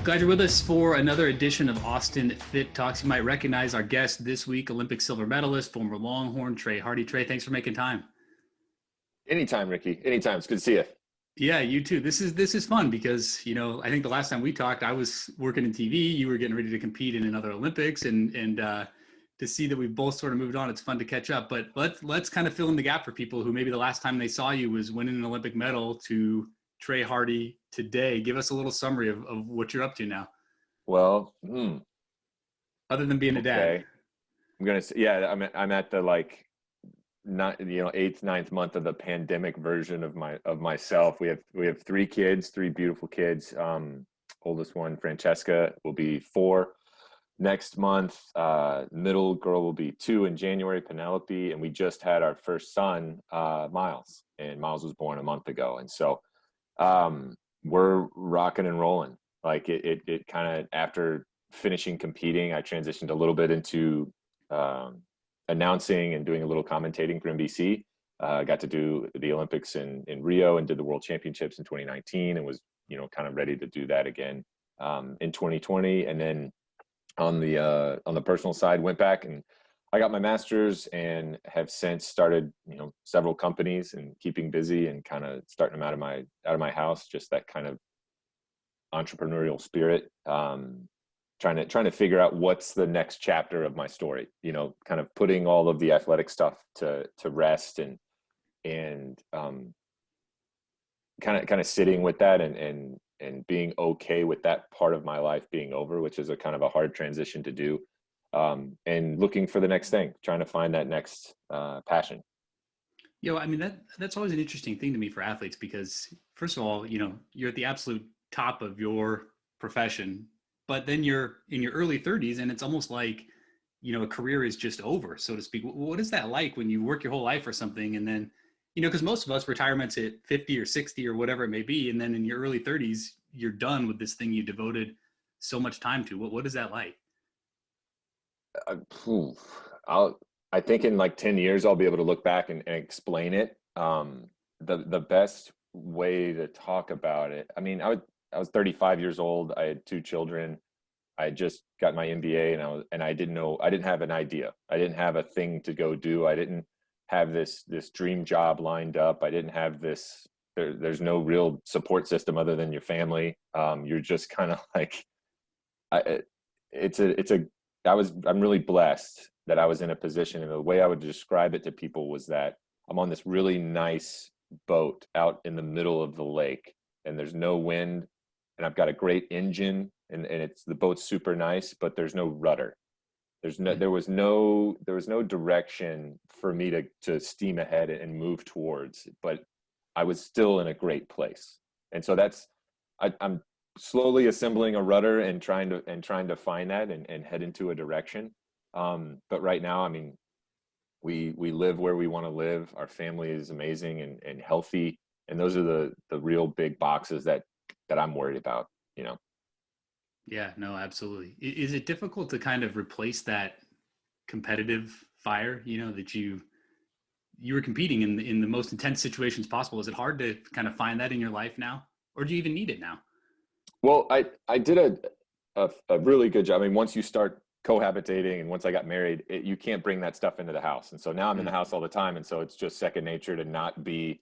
Glad you're with us for another edition of Austin Fit Talks. You might recognize our guest this week, Olympic silver medalist, former Longhorn, Trey Hardee. Trey, thanks for making time. Anytime, Ricky. Anytime. It's good to see you. Yeah, you too. This is fun because, I think the last time we talked, I was working in TV. You were getting ready to compete in another Olympics, and to see that we've both sort of moved on, it's fun to catch up. But let's kind of fill in the gap for people who maybe the last time they saw you was winning an Olympic medal to Trey Hardee today. Give us a little summary of what you're up to now. Well, Other than being a dad. I'm gonna say, yeah. I'm at the not eighth, ninth month of the pandemic version of myself. We have three kids, three beautiful kids. Oldest one, Francesca, will be 4 next month. Middle girl will be 2 in January, Penelope, and we just had our first son, Miles, and Miles was born a month ago. And so we're rocking and rolling. Like it kind of, after finishing competing, I transitioned a little bit into announcing and doing a little commentating for NBC. Got to do the Olympics in Rio and did the World Championships in 2019 and was, kind of ready to do that again in 2020. And then on the personal side, went back and I got my master's and have since started, several companies and keeping busy and kind of starting them out of my house. Just that kind of entrepreneurial spirit. Trying to figure out what's the next chapter of my story. Kind of putting all of the athletic stuff to rest and kind of sitting with that and being okay with that part of my life being over, which is a kind of a hard transition to do. And looking for the next thing, trying to find that next passion. That's always an interesting thing to me for athletes because, first of all, you're at the absolute top of your profession, but then you're in your early 30s and it's almost like, a career is just over, so to speak. What is that like when you work your whole life for something and then, because most of us, retirement's at 50 or 60 or whatever it may be, and then in your early 30s, you're done with this thing you devoted so much time to. What is that like? I think in 10 years, I'll be able to look back and explain it. The best way to talk about it, I was 35 years old. I had 2 children. I had just got my MBA and I didn't have an idea. I didn't have a thing to go do. I didn't have this dream job lined up. I didn't have this, there's no real support system other than your family. You're just kind of I'm really blessed that I was in a position, and the way I would describe it to people was that I'm on this really nice boat out in the middle of the lake and there's no wind and I've got a great engine and the boat's super nice, but there's no rudder. There was no direction for me to steam ahead and move towards, but I was still in a great place. And so I'm slowly assembling a rudder and trying to find that and head into a direction. But right now, we live where we want to live. Our family is amazing and healthy. And those are the real big boxes that I'm worried about, Yeah, no, absolutely. Is it difficult to kind of replace that competitive fire, that you were competing in the most intense situations possible? Is it hard to kind of find that in your life now, or do you even need it now? Well, I did a really good job. Once you start cohabitating and once I got married, you can't bring that stuff into the house. And so now I'm in the house all the time. And so it's just second nature to not be,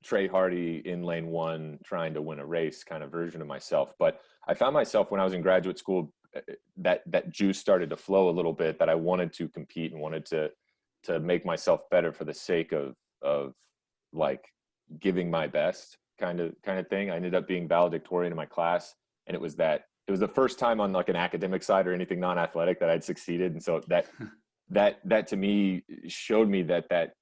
Trey Hardee in lane 1 trying to win a race kind of version of myself. But I found myself when I was in graduate school, that juice started to flow a little bit, that I wanted to compete and wanted to make myself better for the sake of giving my best kind of thing. I ended up being valedictorian in my class, and it was the first time on an academic side or anything non-athletic that I'd succeeded. And so that to me showed me that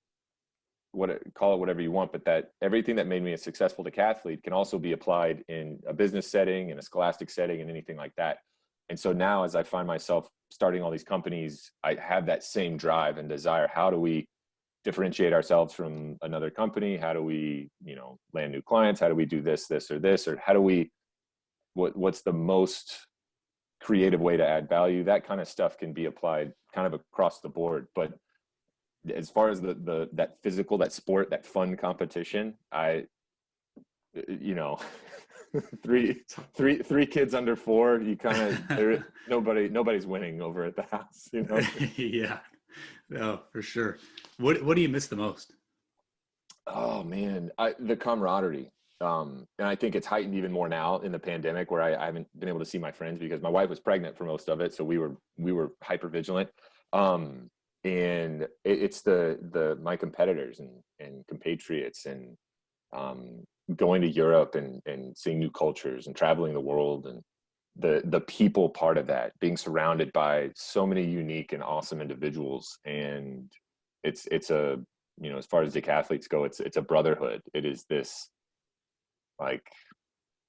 call it whatever you want, but that everything that made me a successful decathlete can also be applied in a business setting, in a scholastic setting, and anything like that. And so now, as I find myself starting all these companies, I have that same drive and desire. How do we differentiate ourselves from another company? How do we, land new clients? How do we do this, or how do we, what's the most creative way to add value? That kind of stuff can be applied kind of across the board. But as far as that physical, that sport, that fun competition, three, three kids under four. You kind of nobody's winning over at the house, you know. Yeah, no, for sure. What do you miss the most? Oh man, the camaraderie. And I think it's heightened even more now in the pandemic, where I haven't been able to see my friends because my wife was pregnant for most of it, so we were hyper vigilant. And it's the my competitors and compatriots, and going to Europe and seeing new cultures and traveling the world, and the people part of that, being surrounded by so many unique and awesome individuals. And it's a, you know, as far as decathletes go, it's a brotherhood. It is this like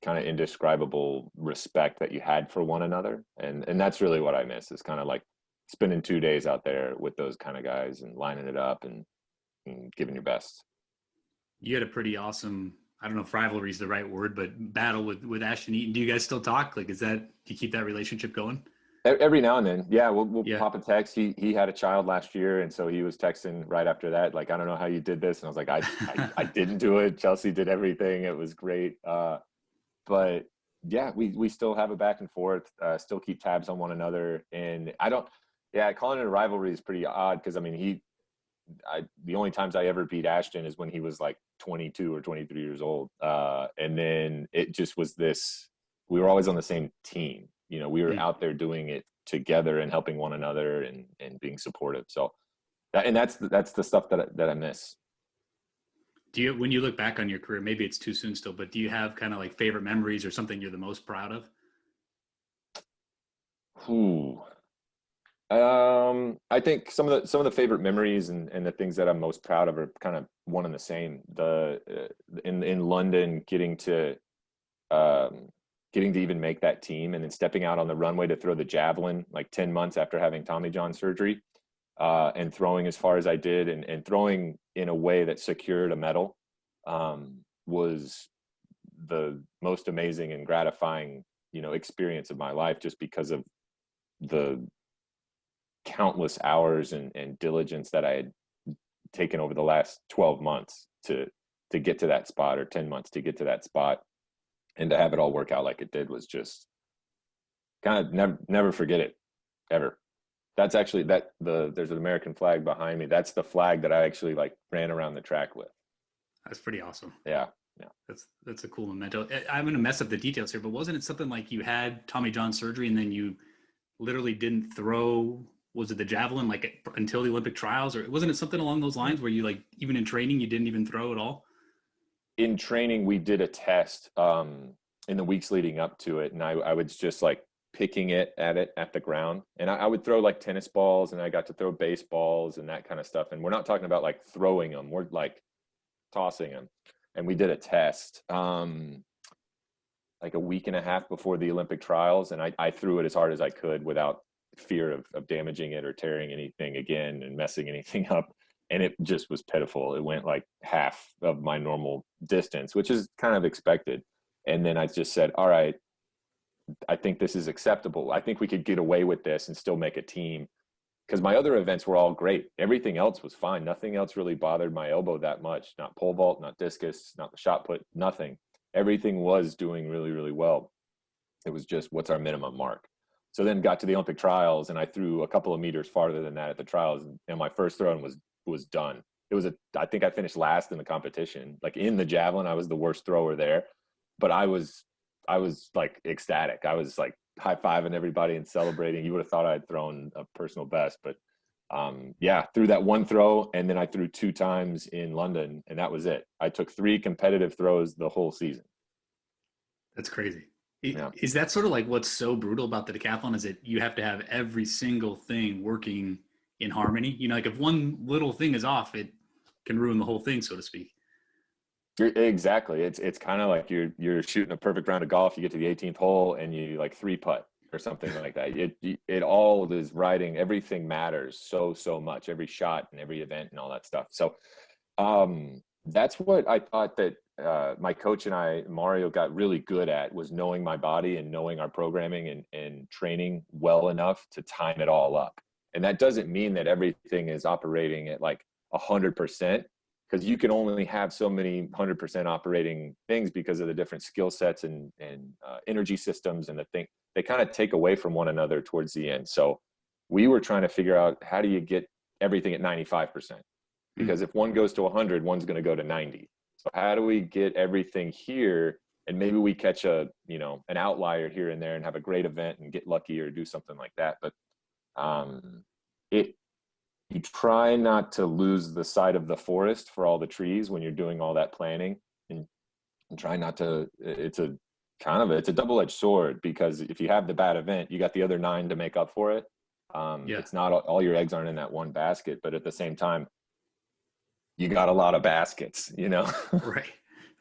kind of indescribable respect that you had for one another, and that's really what I miss, is kind of like spending 2 days out there with those kind of guys and lining it up and giving your best. You had a pretty awesome, I don't know if rivalry is the right word, but battle with Ashton Eaton. Do you guys still talk? Like, do you keep that relationship going? Every now and then, yeah, we'll Yeah. pop a text. He had a child last year, and so he was texting right after that, like, I don't know how you did this, and I was like, I didn't do it. Chelsea did everything. It was great. But yeah, we still have a back and forth. Still keep tabs on one another, and I don't. Yeah, calling it a rivalry is pretty odd, because I mean, the only times I ever beat Ashton is when he was like 22 or 23 years old, and then it just was this. We were always on the same team. You know, we were out there doing it together and helping one another and being supportive. So that's the stuff that I miss. Do you, when you look back on your career, maybe it's too soon still, but do you have kind of like favorite memories or something you're the most proud of? Ooh. I think some of the favorite memories and the things that I'm most proud of are kind of one and the same. In London, getting to even make that team, and then stepping out on the runway to throw the javelin like 10 months after having Tommy John surgery, and throwing as far as I did, and throwing in a way that secured a medal, was the most amazing and gratifying, you know, experience of my life, just because of the countless hours and diligence that I had taken over the last 12 months to get to that spot, or 10 months to get to that spot, and to have it all work out like it did was just kind of never forget it ever. That's actually there's an American flag behind me. That's the flag that I actually like ran around the track with. That's pretty awesome. Yeah. Yeah. That's a cool memento. I'm going to mess up the details here, but wasn't it something like you had Tommy John surgery and then you literally didn't throw, was it the javelin, like until the Olympic trials, or wasn't it something along those lines where you, like, even in training, you didn't even throw at all? In training, we did a test in the weeks leading up to it, and I was just like picking at the ground, and I would throw like tennis balls, and I got to throw baseballs and that kind of stuff. And we're not talking about like throwing them; we're like tossing them. And we did a test like a week and a half before the Olympic trials, and I threw it as hard as I could without fear of damaging it or tearing anything again and messing anything up. And it just was pitiful. It went like half of my normal distance, which is kind of expected. And then I just said, all right, I think this is acceptable. I think we could get away with this and still make a team. Because my other events were all great. Everything else was fine. Nothing else really bothered my elbow that much. Not pole vault, not discus, not the shot put, nothing. Everything was doing really, really well. It was just, what's our minimum mark? So then got to the Olympic trials, and I threw a couple of meters farther than that at the trials, and my first throw was done. I think I finished last in the competition. Like in the javelin, I was the worst thrower there, but I was like ecstatic. I was like high-fiving everybody and celebrating. You would have thought I'd thrown a personal best, but yeah, threw that one throw, and then I threw 2 times in London, and that was it. I took 3 competitive throws the whole season. That's crazy. Yeah. Is that sort of like what's so brutal about the decathlon, is that you have to have every single thing working in harmony? You know, like if one little thing is off, it can ruin the whole thing, so to speak. Exactly. It's kind of like you're shooting a perfect round of golf. You get to the 18th hole and you like 3-putt or something like that. It all is riding. Everything matters so much. Every shot and every event and all that stuff. So that's what I thought that my coach and I, Mario, got really good at, was knowing my body and knowing our programming and training well enough to time it all up. And that doesn't mean that everything is operating at like 100%, because you can only have so many 100% operating things because of the different skill sets and energy systems and the thing. They kind of take away from one another towards the end. So we were trying to figure out, how do you get everything at 95%? Because if one goes to 100, one's going to go to 90. So how do we get everything here? And maybe we catch an outlier here and there and have a great event and get lucky or do something like that. But you try not to lose the sight of the forest for all the trees when you're doing all that planning, and try not to. It's a double-edged sword, because if you have the bad event, you got the other 9 to make up for it. It's not all your eggs aren't in that one basket, but at the same time, you got a lot of baskets, Right.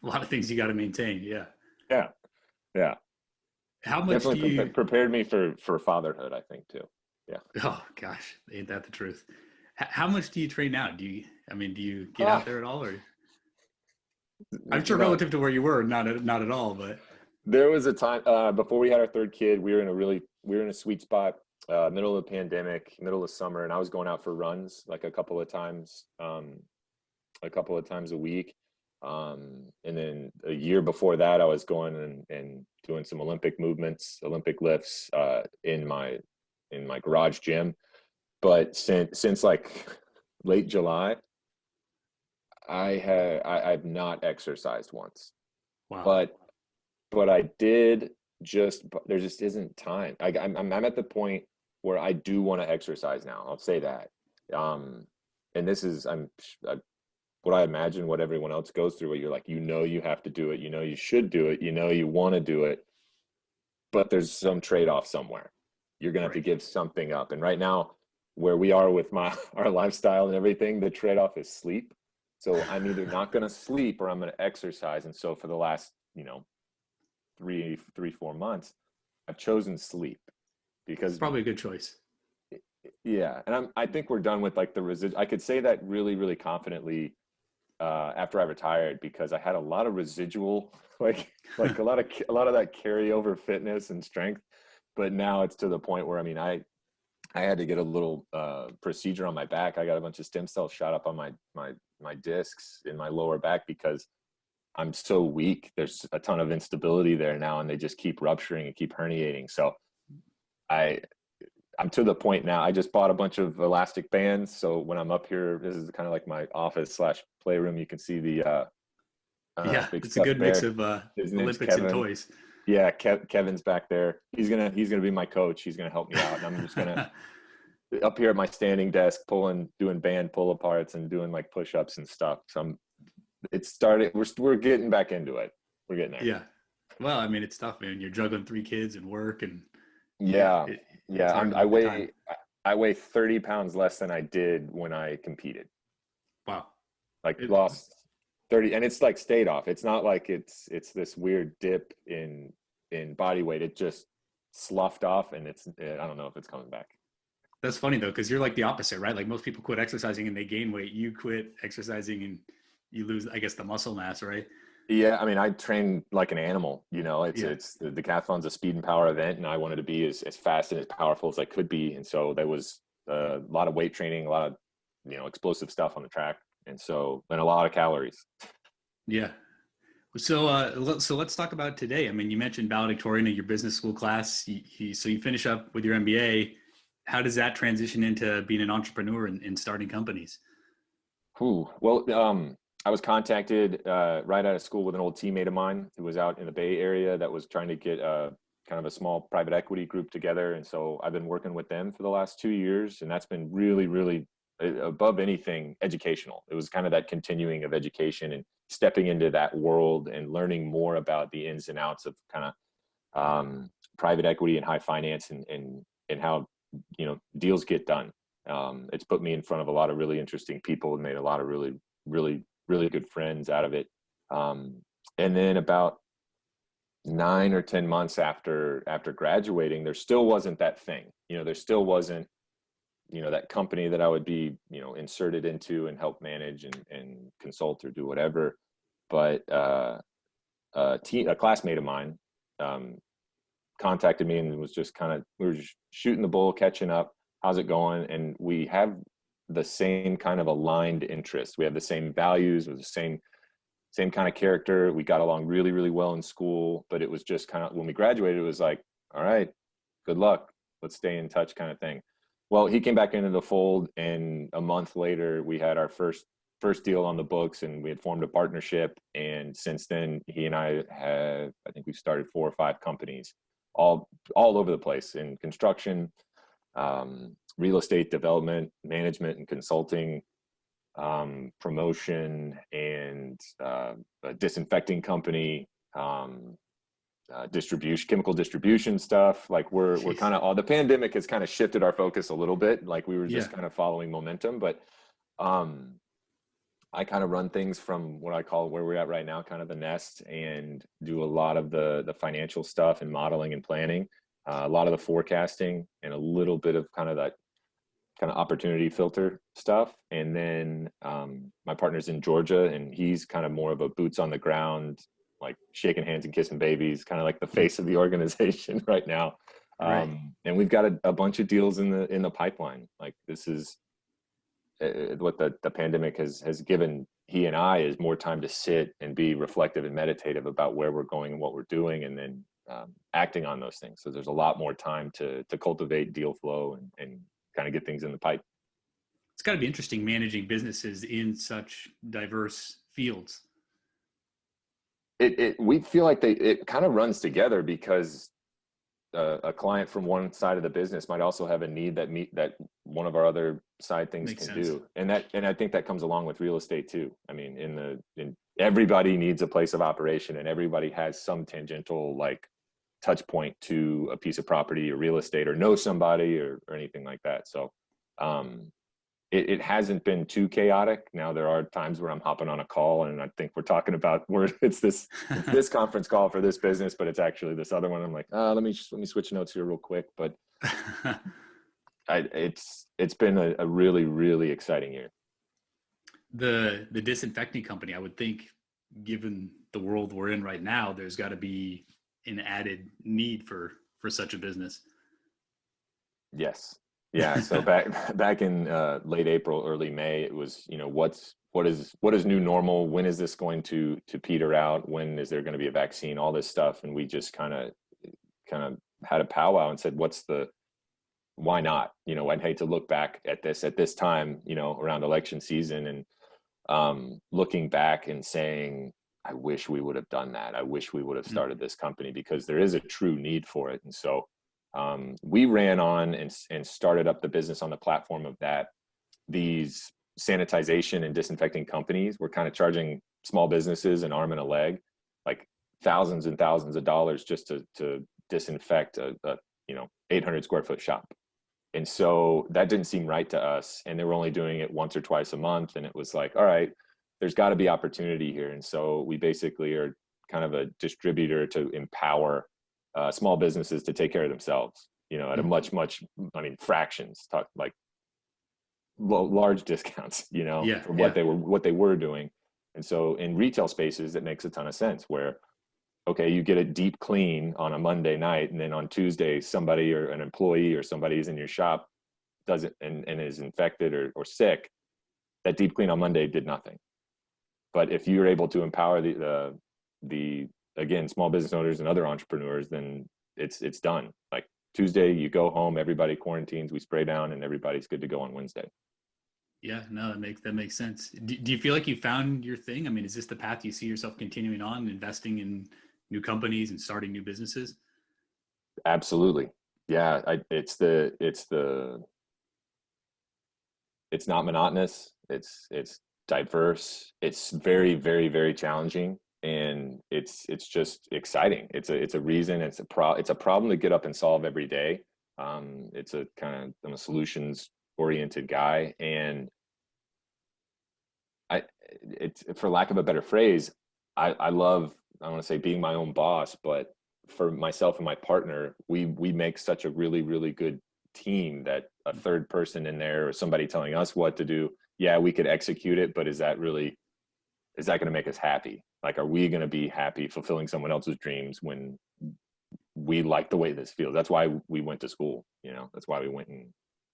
A lot of things you got to maintain. Yeah. How much definitely prepared me for fatherhood, I think, too. Yeah. Oh gosh, ain't that the truth? How much do you train now? Do you get out there at all, or? I'm sure relative to where you were, not at all, but there was a time before we had our 3rd kid, we were in a sweet spot, middle of the pandemic, middle of summer, and I was going out for runs like a couple of times a week. And then a year before that, I was going and doing some Olympic movements, Olympic lifts, in my garage gym. But since like late July, I've not exercised once. wow. But I did there just isn't time. I'm at the point where I do want to exercise now. I'll say that. And this is what I imagine what everyone else goes through. Where you're like, you have to do it. You should do it. You want to do it. But there's some trade-off somewhere. You're gonna have to give something up. And right now, where we are with our lifestyle and everything, the trade-off is sleep. So I'm either not going to sleep or I'm going to exercise. And so for the last, 4 months, I've chosen sleep, because It's probably a good choice. Yeah. And I think we're done with like the residual. I could say that really, really confidently after I retired, because I had a lot of residual, like a lot of that carryover fitness and strength. But now it's to the point where, I had to get a little procedure on my back. I got a bunch of stem cells shot up on my discs in my lower back, because I'm so weak. There's a ton of instability there now, and they just keep rupturing and keep herniating. So I'm to the point now. I just bought a bunch of elastic bands. So when I'm up here, this is kind of like my office / playroom. You can see the big it's a good mix of His name's Olympics Kevin. and toys. Yeah, Kevin's back there. He's gonna be my coach. He's gonna help me out, and I'm just gonna up here at my standing desk doing band pull aparts and doing like push-ups and stuff. So it started. We're getting back into it. We're getting there. Yeah. Well, it's tough, man. You're juggling 3 kids and work, and yeah. I weigh 30 pounds less than I did when I competed. Wow. Like lost 30, and it's like stayed off. It's not like it's this weird dip in body weight. It just sloughed off, and I don't know if it's coming back. That's funny though, because you're like the opposite, right? Like most people quit exercising and they gain weight. You quit exercising and you lose, I guess, the muscle mass, right? Yeah, I train like an animal. It's the decathlon's a speed and power event, and I wanted to be as fast and as powerful as I could be. And so there was a lot of weight training, a lot of explosive stuff on the track, and a lot of calories. Yeah. So let's talk about today. You mentioned valedictorian in your business school class. So you finish up with your MBA. How does that transition into being an entrepreneur and starting companies? Well, I was contacted right out of school with an old teammate of mine who was out in the Bay Area that was trying to get kind of a small private equity group together. And so I've been working with them for the last 2 years, and that's been really, really above anything educational. It was kind of that continuing of education and stepping into that world and learning more about the ins and outs of kind of private equity and high finance and how deals get done. It's put me in front of a lot of really interesting people and made a lot of really, really, really good friends out of it. And then about 9 or 10 months after graduating, there still wasn't that thing. There still wasn't that company that I would be inserted into and help manage and consult or do whatever. But a classmate of mine contacted me and was just we were just shooting the bull, catching up. How's it going? And we have the same kind of aligned interests. We have the same values, with the same kind of character. We got along really, really well in school, but it was just kind of, when we graduated, it was like, all right, good luck. Let's stay in touch kind of thing. Well, he came back into the fold, and a month later we had our first deal on the books, and we had formed a partnership. And since then, he and I have, I think we've started 4 or 5 companies, all over the place, in construction, real estate development, management and consulting, promotion, and a disinfecting company, distribution, chemical distribution stuff. Like we're kind of, all, the pandemic has kind of shifted our focus a little bit. Like we were just kind of following momentum, but I kind of run things from what I call, where we're at right now, kind of the nest, and do a lot of the financial stuff and modeling and planning, a lot of the forecasting, and a little bit of kind of that kind of opportunity filter stuff. And then my partner's in Georgia, and he's kind of more of a boots on the ground, like shaking hands and kissing babies, kind of like the face of the organization right now. Right. And we've got a bunch of deals in the pipeline. Like this is what the pandemic has given he and I, is more time to sit and be reflective and meditative about where we're going and what we're doing, and then acting on those things. So there's a lot more time to cultivate deal flow and kind of get things in the pipe. It's got to be interesting managing businesses in such diverse fields. We feel like it kind of runs together, because a client from one side of the business might also have a need that one of our other side things Makes can sense. do. And I think that comes along with real estate too. I mean, in everybody needs a place of operation, and everybody has some tangential like touch point to a piece of property or real estate, or know somebody or anything like that. So it hasn't been too chaotic. Now there are times where I'm hopping on a call, and I think we're talking about where it's this conference call for this business, but it's actually this other one. I'm like, let me switch notes here real quick. But it's been a really, really exciting year. The disinfecting company, I would think, given the world we're in right now, there's got to be an added need for such a business. Yes. Yeah. So back in late April, early May, it was, what is new normal? When is this going to peter out? When is there going to be a vaccine? All this stuff. And we just kind of had a powwow and said, why not? I'd hate to look back at this time, around election season, and looking back and saying, I wish we would have done that. I wish we would have started this company, because there is a true need for it. And so we ran on and started up the business on the platform of that. These sanitization and disinfecting companies were kind of charging small businesses an arm and a leg, like thousands and thousands of dollars just to disinfect a 800 square foot shop. And so that didn't seem right to us. And they were only doing it once or twice a month. And it was like, all right, there's got to be opportunity here. And so we basically are kind of a distributor to empower small businesses to take care of themselves, at a much, fractions, talk like large discounts, for what they were doing. And so in retail spaces, it makes a ton of sense where, okay, you get a deep clean on a Monday night, and then on Tuesday, somebody or an employee or somebody is in your shop, does it and is infected or sick. That deep clean on Monday did nothing. But if you're able to empower the again, small business owners and other entrepreneurs, then it's done. Like Tuesday, you go home, everybody quarantines, we spray down, and everybody's good to go on Wednesday. Yeah, no, that makes sense. Do you feel like you found your thing? I mean, is this the path you see yourself continuing on, investing in new companies and starting new businesses? Absolutely. Yeah. It's not monotonous. It's diverse. It's very, very, very challenging. And it's just exciting. It's a reason. It's a problem to get up and solve every day. I'm a solutions oriented guy, and it's, for lack of a better phrase, I love, I want to say, being my own boss, but for myself and my partner, we make such a really, really good team that a third person in there, or somebody telling us what to do, yeah, we could execute it, but is that going to make us happy? Like, are we going to be happy fulfilling someone else's dreams when we like the way this feels? That's why we went to school. That's why we went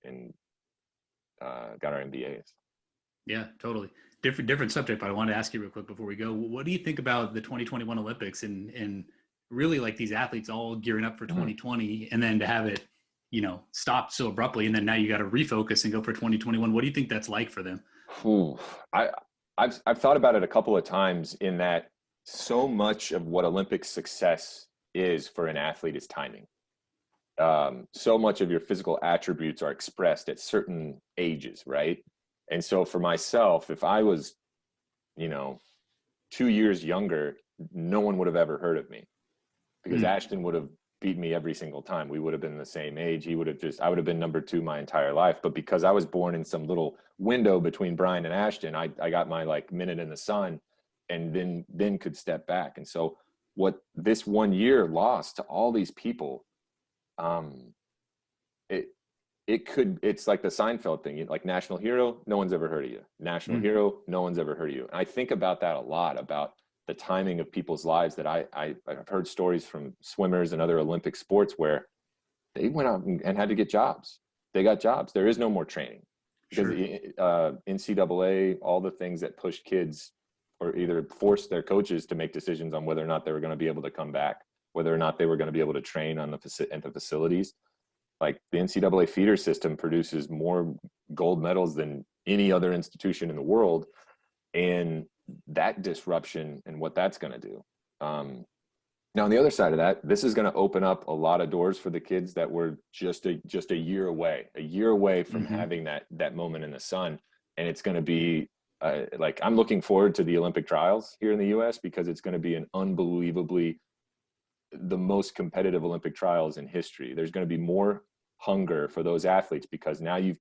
and got our MBAs. Yeah, totally. Different subject, but I wanted to ask you real quick before we go. What do you think about the 2021 Olympics and really like these athletes all gearing up for 2020 and then to have it, stopped so abruptly and then now you got to refocus and go for 2021. What do you think that's like for them? Ooh, I've thought about it a couple of times in that so much of what Olympic success is for an athlete is timing. So much of your physical attributes are expressed at certain ages, right? And so for myself, if I was, 2 years younger, no one would have ever heard of me because Ashton would have beat me every single time. We would have been the same age. I would have been number 2 my entire life. But because I was born in some little window between Brian and Ashton, I got my minute in the sun and then could step back. And so what this 1 year lost to all these people, it's like the Seinfeld thing, like national hero, no one's ever heard of you. National hero, no one's ever heard of you. And I think about that a lot, about the timing of people's lives that I've heard stories from swimmers and other Olympic sports where they went out and had to get jobs. They got jobs. There is no more training because NCAA, all the things that pushed kids or either forced their coaches to make decisions on whether or not they were going to be able to come back, whether or not they were going to be able to train on the facilities. Like the NCAA feeder system produces more gold medals than any other institution in the world. And that disruption and what that's going to do. Now, on the other side of that, this is going to open up a lot of doors for the kids that were just a year away from having that moment in the sun. And it's going to be I'm looking forward to the Olympic trials here in the US because it's going to be an unbelievably the most competitive Olympic trials in history. There's going to be more hunger for those athletes because now you've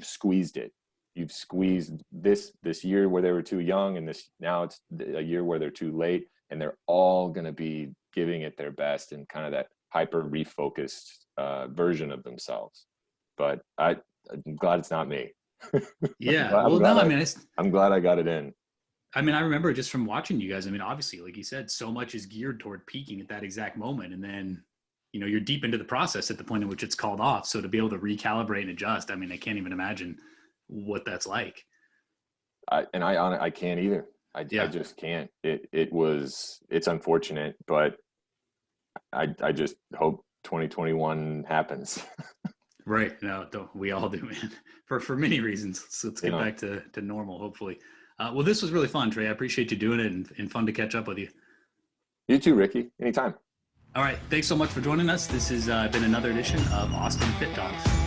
squeezed it. You've squeezed this year where they were too young, and now it's a year where they're too late, and they're all going to be giving it their best in kind of that hyper refocused version of themselves. But I'm glad it's not me. Yeah. I'm glad I got it in. I mean, I remember just from watching you guys, I mean, obviously, like you said, so much is geared toward peaking at that exact moment. And then, you're deep into the process at the point in which it's called off. So to be able to recalibrate and adjust, I mean, I can't even imagine what that's like. I can't either. I just can't. It's unfortunate, but I just hope 2021 happens. Right. No, we all do, man, for many reasons. So let's get back to normal, hopefully. Well, this was really fun, Trey. I appreciate you doing it and fun to catch up with you. You too, Ricky. Anytime. All right. Thanks so much for joining us. This has been another edition of Austin Fit Talks.